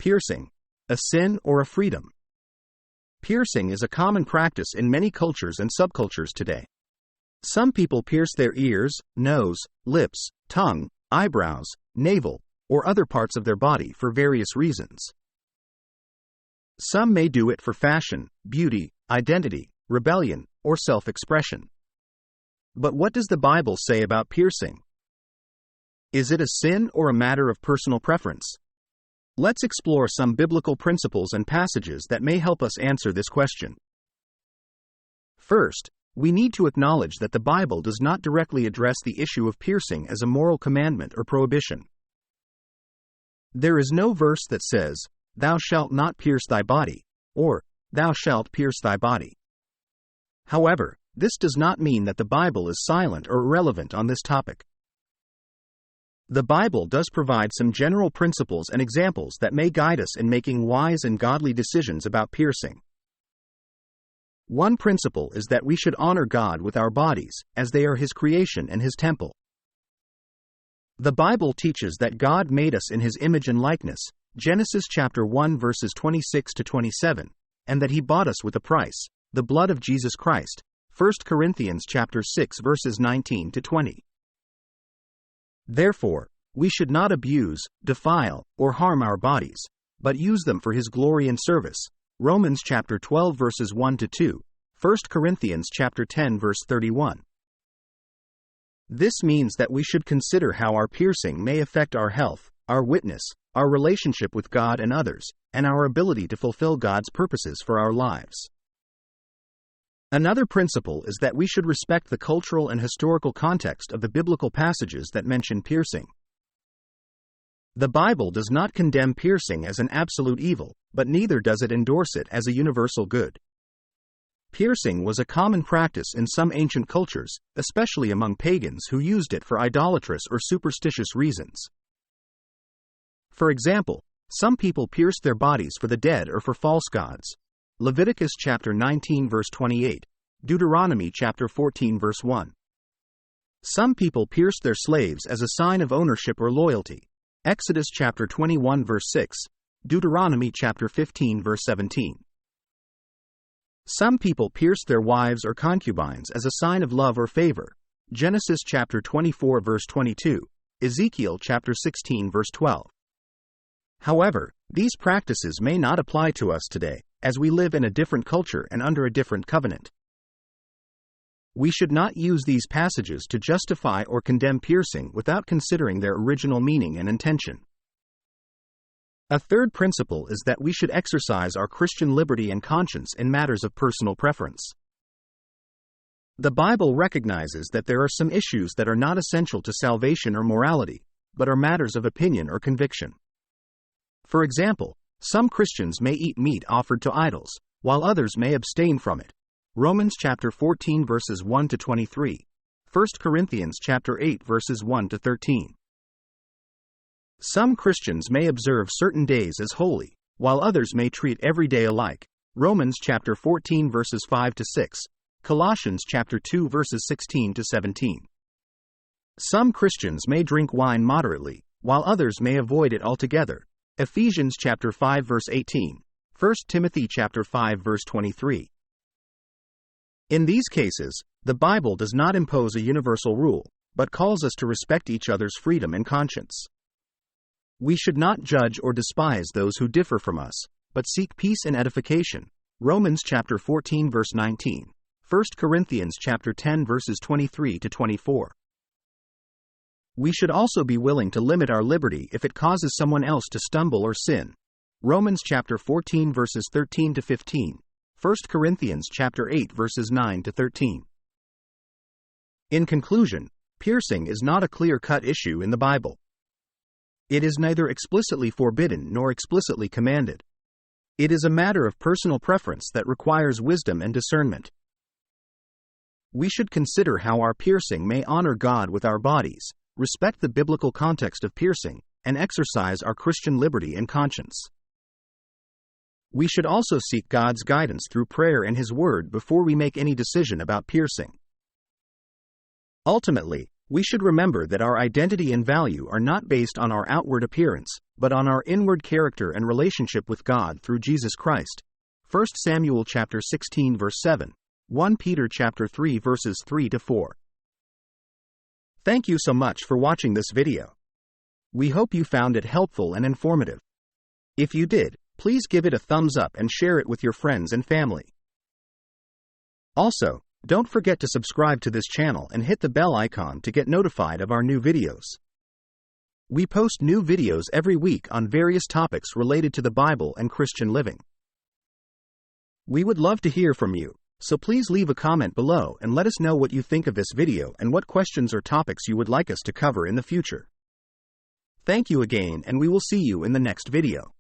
Piercing, a sin or a freedom? Piercing is a common practice in many cultures and subcultures today. Some people pierce their ears, nose, lips, tongue, eyebrows, navel, or other parts of their body for various reasons. Some may do it for fashion, beauty, identity, rebellion, or self-expression. But what does the Bible say about piercing? Is it a sin or a matter of personal preference? Let's explore some biblical principles and passages that may help us answer this question. First, we need to acknowledge that the Bible does not directly address the issue of piercing as a moral commandment or prohibition. There is no verse that says, "Thou shalt not pierce thy body," or "Thou shalt pierce thy body." However, this does not mean that the Bible is silent or irrelevant on this topic. The Bible does provide some general principles and examples that may guide us in making wise and godly decisions about piercing. One principle is that we should honor God with our bodies, as they are His creation and His temple. The Bible teaches that God made us in His image and likeness, Genesis chapter 1 verses 26 to 27, and that He bought us with a price, the blood of Jesus Christ, 1 Corinthians chapter 6 verses 19 to 20. Therefore, we should not abuse, defile, or harm our bodies, but use them for His glory and service. Romans chapter 12 verses 1 to 2, 1 Corinthians chapter 10 verse 31. This means that we should consider how our piercing may affect our health, our witness, our relationship with God and others, and our ability to fulfill God's purposes for our lives. Another principle is that we should respect the cultural and historical context of the biblical passages that mention piercing. The Bible does not condemn piercing as an absolute evil, but neither does it endorse it as a universal good. Piercing was a common practice in some ancient cultures, especially among pagans who used it for idolatrous or superstitious reasons. For example, some people pierced their bodies for the dead or for false gods. Leviticus chapter 19 verse 28, Deuteronomy chapter 14 verse 1. Some people pierced their slaves as a sign of ownership or loyalty. Exodus chapter 21 verse 6, Deuteronomy chapter 15 verse 17. Some people pierced their wives or concubines as a sign of love or favor. Genesis chapter 24 verse 22, Ezekiel chapter 16 verse 12. However, these practices may not apply to us today, as we live in a different culture and under a different covenant. We should not use these passages to justify or condemn piercing without considering their original meaning and intention. A third principle is that we should exercise our Christian liberty and conscience in matters of personal preference. The Bible recognizes that there are some issues that are not essential to salvation or morality, but are matters of opinion or conviction. For example, some Christians may eat meat offered to idols, while others may abstain from it. Romans chapter 14 verses 1 to 23, 1 Corinthians chapter 8 verses 1 to 13. Some Christians may observe certain days as holy, while others may treat every day alike. Romans chapter 14 verses 5 to 6, Colossians chapter 2 verses 16 to 17. Some Christians may drink wine moderately, while others may avoid it altogether. Ephesians chapter 5 verse 18, 1 Timothy chapter 5 verse 23. In these cases, the Bible does not impose a universal rule, but calls us to respect each other's freedom and conscience. We should not judge or despise those who differ from us, but seek peace and edification. Romans chapter 14 verse 19, 1 Corinthians chapter 10 verses 23 to 24. We should also be willing to limit our liberty if it causes someone else to stumble or sin. Romans chapter 14 verses 13 to 15, 1 Corinthians chapter 8 verses 9 to 13. In conclusion, piercing is not a clear-cut issue in the Bible. It is neither explicitly forbidden nor explicitly commanded. It is a matter of personal preference that requires wisdom and discernment. We should consider how our piercing may honor God with our bodies, respect the biblical context of piercing, and exercise our Christian liberty and conscience. We should also seek God's guidance through prayer and His Word before we make any decision about piercing. Ultimately, we should remember that our identity and value are not based on our outward appearance, but on our inward character and relationship with God through Jesus Christ. 1 Samuel chapter 16 verse 7, 1 Peter chapter 3 verses 3 to 4. Thank you so much for watching this video. We hope you found it helpful and informative. If you did, please give it a thumbs up and share it with your friends and family. Also, don't forget to subscribe to this channel and hit the bell icon to get notified of our new videos. We post new videos every week on various topics related to the Bible and Christian living. We would love to hear from you, so please leave a comment below and let us know what you think of this video and what questions or topics you would like us to cover in the future. Thank you again, and we will see you in the next video.